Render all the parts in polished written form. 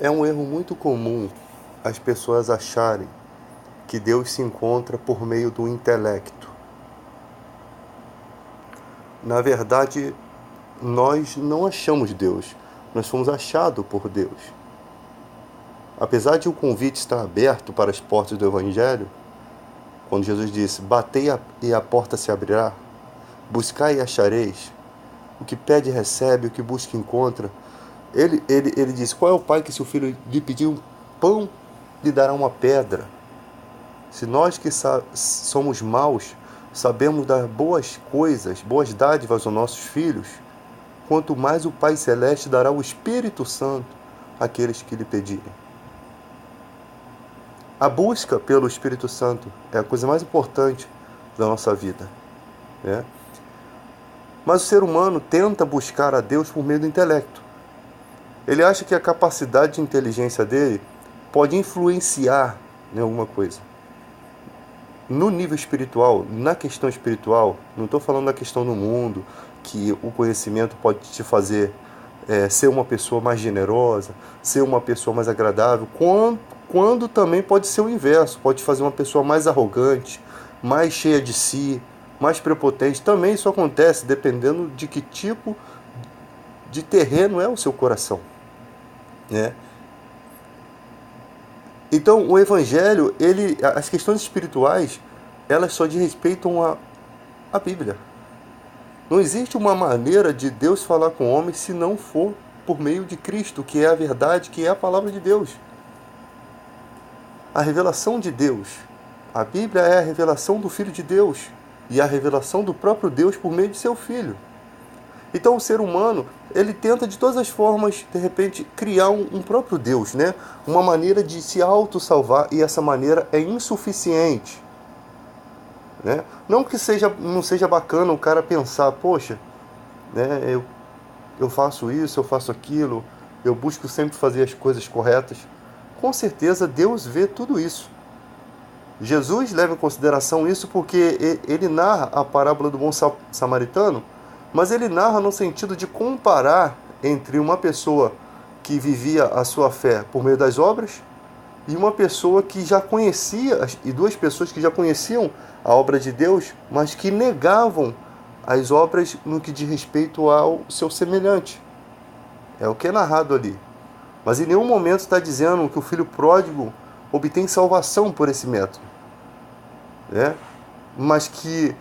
É um erro muito comum as pessoas acharem que Deus se encontra por meio do intelecto. Na verdade, nós não achamos Deus, nós fomos achados por Deus. Apesar de o convite estar aberto para as portas do Evangelho, quando Jesus disse: "Batei e a porta se abrirá, buscai e achareis, o que pede recebe, o que busca encontra", ele diz: "Qual é o pai que, se o filho lhe pedir um pão, lhe dará uma pedra?" Se nós que somos maus, sabemos dar boas coisas, boas dádivas aos nossos filhos, quanto mais o Pai Celeste dará o Espírito Santo àqueles que lhe pedirem. A busca pelo Espírito Santo é a coisa mais importante da nossa vida, né? Mas o ser humano tenta buscar a Deus por meio do intelecto. Ele acha que a capacidade de inteligência dele pode influenciar em alguma coisa. No nível espiritual, na questão espiritual, não estou falando da questão do mundo, que o conhecimento pode te fazer ser uma pessoa mais generosa, ser uma pessoa mais agradável, quando também pode ser o inverso, pode fazer uma pessoa mais arrogante, mais cheia de si, mais prepotente. Também isso acontece dependendo de que tipo de terreno é o seu coração, né? Então, o Evangelho, as questões espirituais, elas só diz respeito a Bíblia. Não existe uma maneira de Deus falar com o homem se não for por meio de Cristo, que é a verdade, que é a palavra de Deus. A revelação de Deus. A Bíblia é a revelação do Filho de Deus e a revelação do próprio Deus por meio de seu Filho. Então o ser humano, ele tenta de todas as formas, de repente, criar um próprio Deus, né? Uma maneira de se auto-salvar, e essa maneira é insuficiente, né? Não que não seja bacana o cara pensar: poxa, né, eu faço isso, eu faço aquilo, eu busco sempre fazer as coisas corretas. Com certeza Deus vê tudo isso. Jesus leva em consideração isso porque ele narra a parábola do bom samaritano, mas ele narra no sentido de comparar entre uma pessoa que vivia a sua fé por meio das obras e uma pessoa que já conhecia, e duas pessoas que já conheciam a obra de Deus, mas que negavam as obras no que diz respeito ao seu semelhante. É o que é narrado ali. Mas em nenhum momento está dizendo que o filho pródigo obtém salvação por esse método, né? Mas que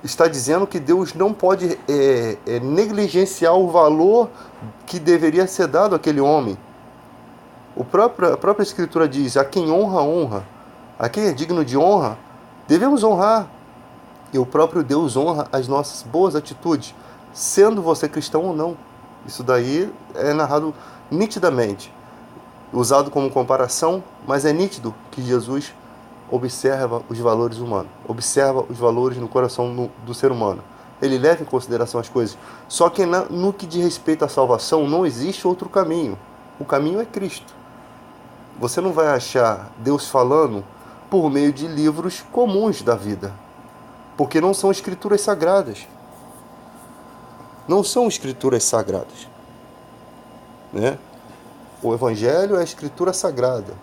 está dizendo que Deus não pode negligenciar o valor que deveria ser dado àquele homem. A própria Escritura diz: a quem honra, honra. A quem é digno de honra, devemos honrar. E o próprio Deus honra as nossas boas atitudes, sendo você cristão ou não. Isso daí é narrado nitidamente, usado como comparação, mas é nítido que Jesus observa os valores humanos, observa os valores no coração do ser humano. Ele leva em consideração as coisas. Só que no que diz respeito à salvação, não existe outro caminho. O caminho é Cristo. Você não vai achar Deus falando por meio de livros comuns da vida, porque não são escrituras sagradas. Não são escrituras sagradas, né? O Evangelho é a escritura sagrada.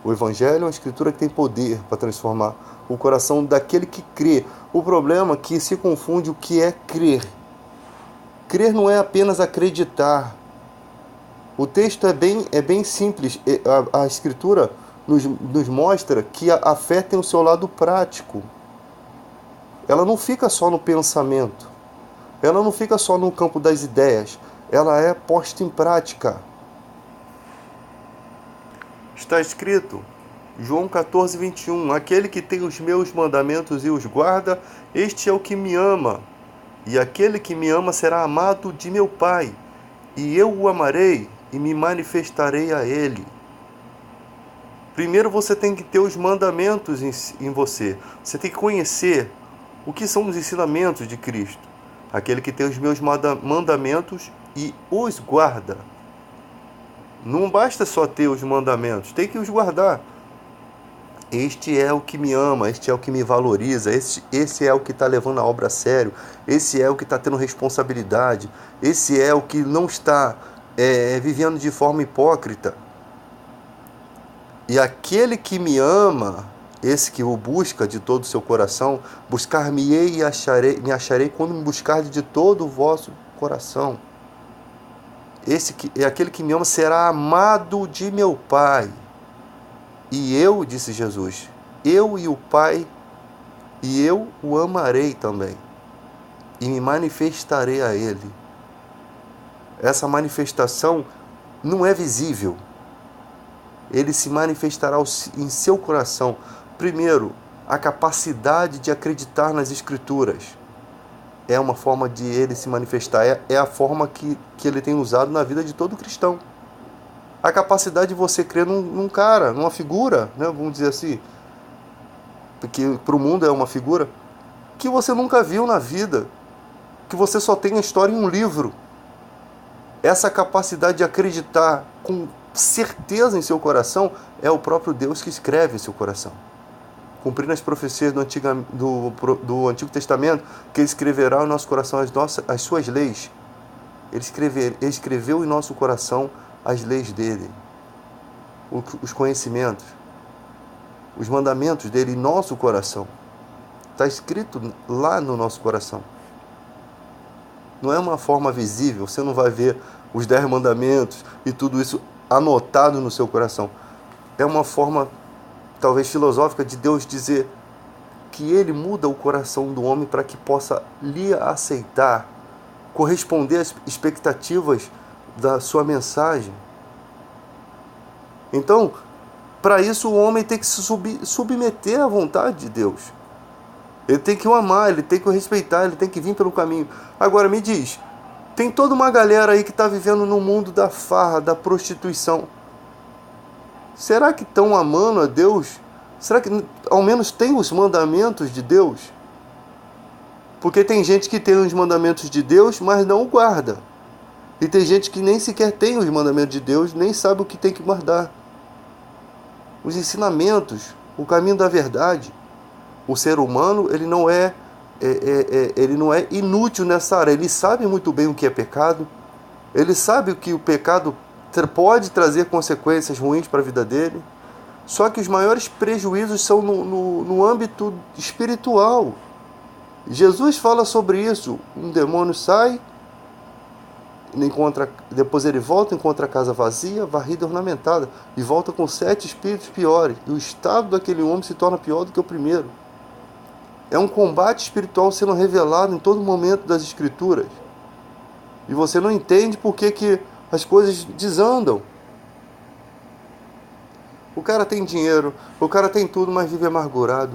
O Evangelho é uma escritura que tem poder para transformar o coração daquele que crê. O problema é que se confunde o que é crer. Crer não é apenas acreditar. O texto é bem simples. A Escritura nos mostra que a fé tem o seu lado prático. Ela não fica só no pensamento. Ela não fica só no campo das ideias. Ela é posta em prática. Está escrito, João 14, 21, aquele que tem os meus mandamentos e os guarda, este é o que me ama. E aquele que me ama será amado de meu Pai, e eu o amarei e me manifestarei a ele. Primeiro você tem que ter os mandamentos em você. Você tem que conhecer o que são os ensinamentos de Cristo. Aquele que tem os meus mandamentos e os guarda. Não basta só ter os mandamentos, tem que os guardar. Este é o que me ama, este é o que me valoriza, esse é o que está levando a obra a sério, esse é o que está tendo responsabilidade, esse é o que não está vivendo de forma hipócrita. E aquele que me ama, esse que o busca de todo o seu coração, buscar-me-ei e me acharei quando me buscardes de todo o vosso coração. Esse que é aquele que me ama será amado de meu Pai. E eu, disse Jesus, eu e o Pai, e eu o amarei também, e me manifestarei a ele. Essa manifestação não é visível. Ele se manifestará em seu coração. Primeiro, a capacidade de acreditar nas Escrituras. É uma forma de ele se manifestar. É a forma que ele tem usado na vida de todo cristão. A capacidade de você crer num cara, numa figura, né, vamos dizer assim, porque para o mundo é uma figura, que você nunca viu na vida, que você só tem a história em um livro. Essa capacidade de acreditar com certeza em seu coração é o próprio Deus que escreve em seu coração. Cumprindo as profecias do Antigo Testamento, que ele escreverá em nosso coração as suas leis. Ele escreveu em nosso coração as leis dele, os conhecimentos, os mandamentos dele em nosso coração. Está escrito lá no nosso coração. Não é uma forma visível, você não vai ver os 10 mandamentos e tudo isso anotado no seu coração. É uma forma, talvez filosófica, de Deus dizer que ele muda o coração do homem para que possa lhe aceitar, corresponder às expectativas da sua mensagem. Então, para isso o homem tem que se submeter à vontade de Deus. Ele tem que o amar, ele tem que o respeitar, ele tem que vir pelo caminho. Agora me diz, tem toda uma galera aí que está vivendo no mundo da farra, da prostituição. Será que estão amando a Deus? Será que ao menos tem os mandamentos de Deus? Porque tem gente que tem os mandamentos de Deus, mas não o guarda. E tem gente que nem sequer tem os mandamentos de Deus, nem sabe o que tem que guardar. Os ensinamentos, o caminho da verdade. O ser humano, ele não é inútil nessa área. Ele sabe muito bem o que é pecado. Ele sabe que o pecado pode trazer consequências ruins para a vida dele. Só que os maiores prejuízos são no âmbito espiritual. Jesus fala sobre isso. Um demônio sai, depois ele volta, encontra a casa vazia, varrida e ornamentada, e volta com 7 espíritos piores. E o estado daquele homem se torna pior do que o primeiro. É um combate espiritual sendo revelado em todo momento das Escrituras. E você não entende por que as coisas desandam. O cara tem dinheiro, o cara tem tudo, mas vive amargurado.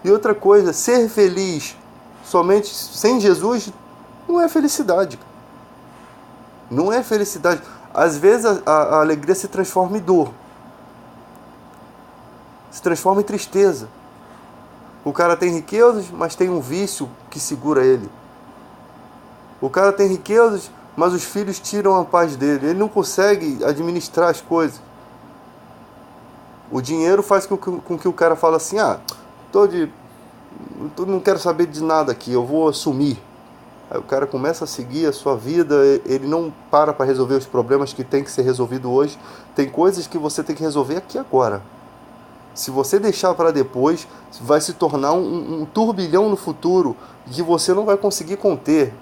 E outra coisa, ser feliz somente sem Jesus não é felicidade. Não é felicidade. Às vezes a alegria se transforma em dor. Se transforma em tristeza. O cara tem riquezas, mas tem um vício que segura ele. O cara tem riquezas, mas os filhos tiram a paz dele. Ele não consegue administrar as coisas. O dinheiro faz com que o cara fale assim, não quero saber de nada aqui, eu vou sumir. Aí o cara começa a seguir a sua vida, ele não para resolver os problemas que tem que ser resolvido hoje. Tem coisas que você tem que resolver aqui agora. Se você deixar para depois, vai se tornar um turbilhão no futuro que você não vai conseguir conter.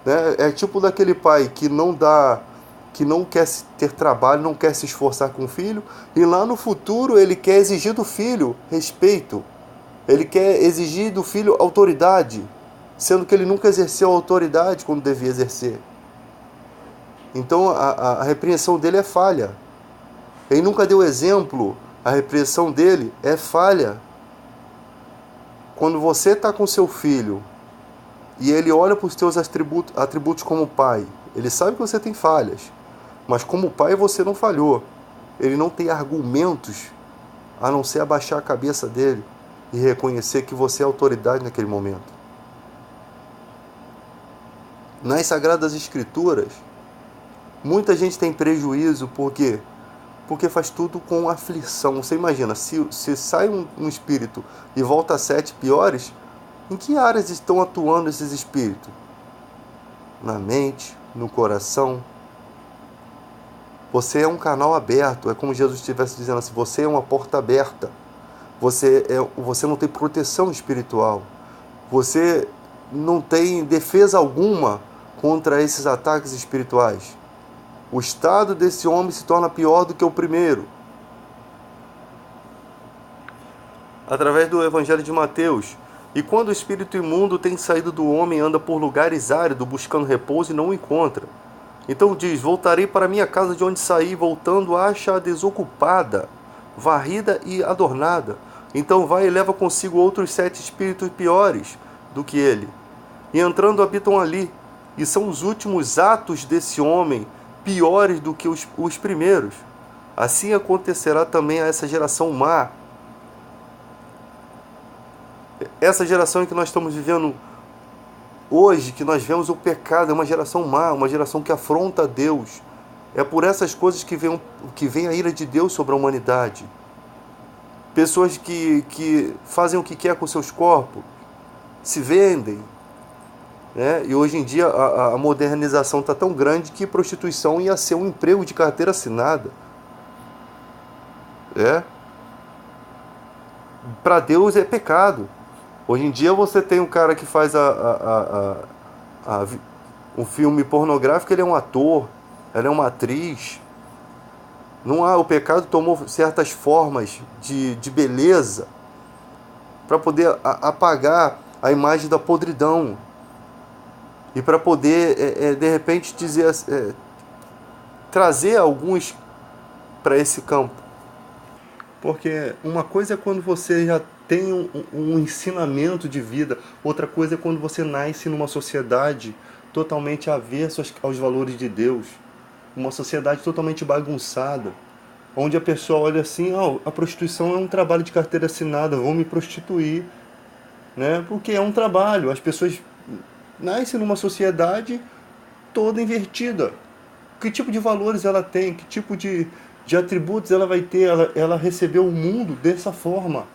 Né? É tipo daquele pai que não quer ter trabalho, não quer se esforçar com o filho, e lá no futuro ele quer exigir do filho respeito. Ele quer exigir do filho autoridade, sendo que ele nunca exerceu autoridade quando devia exercer. Então a repreensão dele é falha. Ele nunca deu exemplo. A repreensão dele é falha. Quando você está com seu filho e ele olha para os teus atributos como pai, ele sabe que você tem falhas, mas como pai você não falhou. Ele não tem argumentos a não ser abaixar a cabeça dele e reconhecer que você é autoridade naquele momento. Nas Sagradas Escrituras, muita gente tem prejuízo porque faz tudo com aflição. Você imagina, se sai um espírito e volta a 7 piores, em que áreas estão atuando esses espíritos? Na mente, no coração. Você é um canal aberto. É como Jesus estivesse dizendo assim: você é uma porta aberta. Você não tem proteção espiritual. Você não tem defesa alguma contra esses ataques espirituais. O estado desse homem se torna pior do que o primeiro. Através do Evangelho de Mateus. E quando o espírito imundo tem saído do homem, anda por lugares áridos, buscando repouso e não o encontra. Então diz: voltarei para minha casa de onde saí, voltando, acha-a desocupada, varrida e adornada. Então vai e leva consigo outros 7 espíritos piores do que ele. E entrando habitam ali. E são os últimos atos desse homem piores do que os primeiros. Assim acontecerá também a essa geração má. Essa geração em que nós estamos vivendo hoje, que nós vemos o pecado, é uma geração má, uma geração que afronta a Deus. É por essas coisas que vem a ira de Deus sobre a humanidade. Pessoas que fazem o que quer com seus corpos, se vendem, né? E hoje em dia a modernização está tão grande que prostituição ia ser um emprego de carteira assinada. Para Deus é pecado. Hoje em dia você tem um cara que faz um filme pornográfico, ele é um ator, ela é uma atriz. Não há, o pecado tomou certas formas de beleza para poder apagar a imagem da podridão. E para poder, de repente, trazer alguns para esse campo. Porque uma coisa é quando você já tem um ensinamento de vida, outra coisa é quando você nasce numa sociedade totalmente avessa aos valores de Deus. Uma sociedade totalmente bagunçada, onde a pessoa olha assim: a prostituição é um trabalho de carteira assinada, vou me prostituir, né? Porque é um trabalho. As pessoas nascem numa sociedade toda invertida. Que tipo de valores ela tem? Que tipo de atributos ela vai ter? Ela recebeu o mundo dessa forma.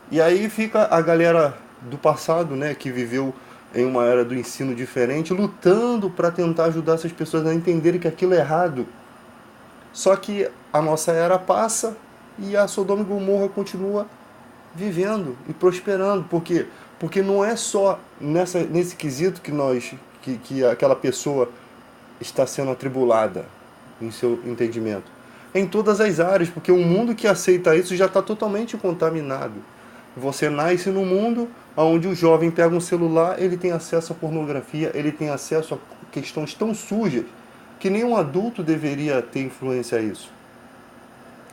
E aí fica a galera do passado, né, que viveu em uma era do ensino diferente, lutando para tentar ajudar essas pessoas a entenderem que aquilo é errado. Só que a nossa era passa e a Sodoma e Gomorra continua vivendo e prosperando. Por quê? Porque não é só nesse quesito que aquela pessoa está sendo atribulada em seu entendimento. Em todas as áreas, porque o mundo que aceita isso já está totalmente contaminado. Você nasce num mundo onde o jovem pega um celular, ele tem acesso à pornografia, ele tem acesso a questões tão sujas que nenhum adulto deveria ter influência a isso.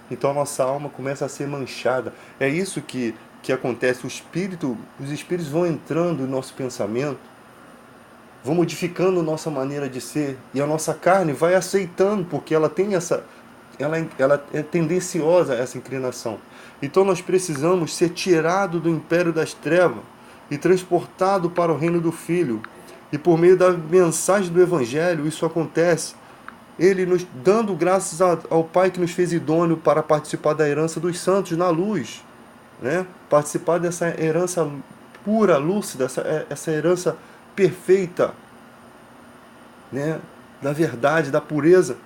Então a nossa alma começa a ser manchada. É isso que acontece. Os espíritos vão entrando no nosso pensamento, vão modificando nossa maneira de ser, e a nossa carne vai aceitando, porque ela tem ela é tendenciosa a essa inclinação. Então nós precisamos ser tirados do império das trevas e transportado para o reino do Filho. E por meio da mensagem do Evangelho isso acontece. Ele nos dando graças ao Pai que nos fez idôneo para participar da herança dos santos na luz, né? Participar dessa herança pura, lúcida, essa herança perfeita, né? Da verdade, da pureza.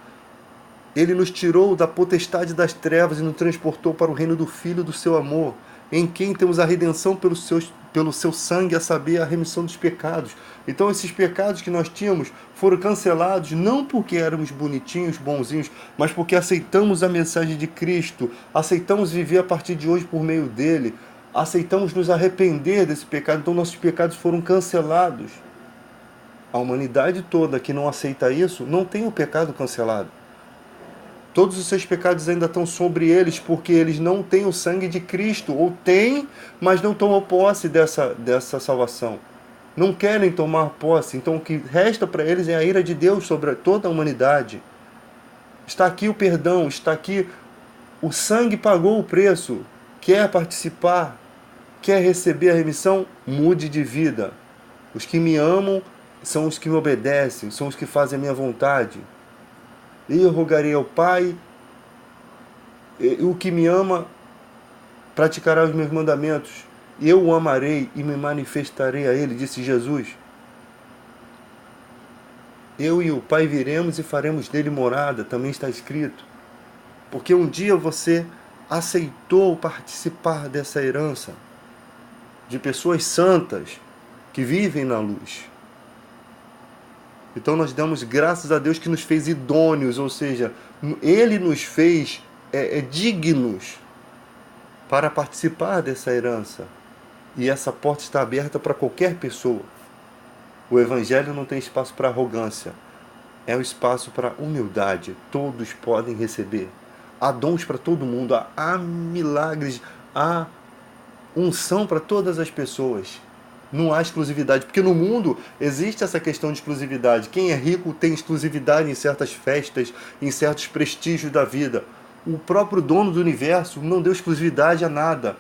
Ele nos tirou da potestade das trevas e nos transportou para o reino do Filho do seu amor, em quem temos a redenção pelo seu sangue, a saber, a remissão dos pecados. Então esses pecados que nós tínhamos foram cancelados não porque éramos bonitinhos, bonzinhos, mas porque aceitamos a mensagem de Cristo, aceitamos viver a partir de hoje por meio dele, aceitamos nos arrepender desse pecado, então nossos pecados foram cancelados. A humanidade toda que não aceita isso não tem o pecado cancelado. Todos os seus pecados ainda estão sobre eles, porque eles não têm o sangue de Cristo, ou têm, mas não tomam posse dessa salvação. Não querem tomar posse, então o que resta para eles é a ira de Deus sobre toda a humanidade. Está aqui o perdão, está aqui o sangue, pagou o preço. Quer participar, quer receber a remissão? Mude de vida. Os que me amam são os que me obedecem, são os que fazem a minha vontade. E eu rogarei ao Pai, e o que me ama praticará os meus mandamentos. Eu o amarei e me manifestarei a ele, disse Jesus. Eu e o Pai viremos e faremos dele morada, também está escrito. Porque um dia você aceitou participar dessa herança de pessoas santas que vivem na luz. Então nós damos graças a Deus que nos fez idôneos, ou seja, Ele nos fez dignos para participar dessa herança. E essa porta está aberta para qualquer pessoa. O Evangelho não tem espaço para arrogância, é um espaço para humildade. Todos podem receber. Há dons para todo mundo, há milagres, há unção para todas as pessoas. Não há exclusividade, porque no mundo existe essa questão de exclusividade. Quem é rico tem exclusividade em certas festas, em certos prestígios da vida. O próprio dono do universo não deu exclusividade a nada.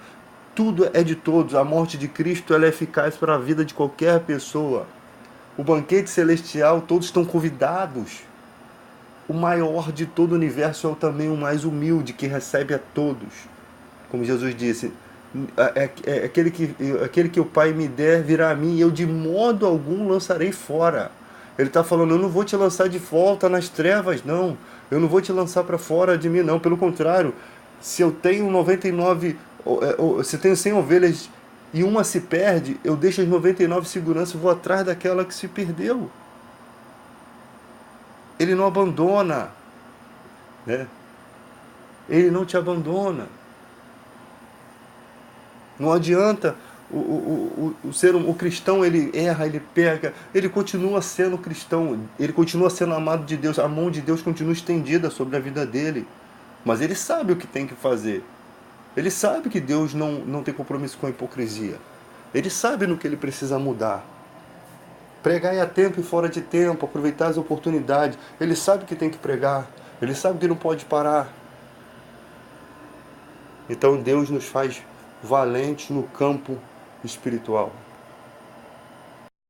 Tudo é de todos. A morte de Cristo ela é eficaz para a vida de qualquer pessoa. O banquete celestial, todos estão convidados. O maior de todo o universo é também o mais humilde, que recebe a todos. Como Jesus disse, aquele que o Pai me der virá a mim, e eu de modo algum lançarei fora. Ele está falando, eu não vou te lançar de volta nas trevas, não. Eu não vou te lançar para fora de mim, não. Pelo contrário, se eu tenho 99, se tenho 100 ovelhas e uma se perde, eu deixo as 99 em segurança e vou atrás daquela que se perdeu. Ele não abandona, né? Ele não te abandona. Não adianta o cristão, ele erra, ele pega, ele continua sendo cristão, ele continua sendo amado de Deus, a mão de Deus continua estendida sobre a vida dele, mas ele sabe o que tem que fazer. Ele sabe que Deus não tem compromisso com a hipocrisia. Ele sabe no que ele precisa mudar. Pregar a tempo e fora de tempo, aproveitar as oportunidades. Ele sabe que tem que pregar, ele sabe que não pode parar. Então Deus nos faz valentes no campo espiritual.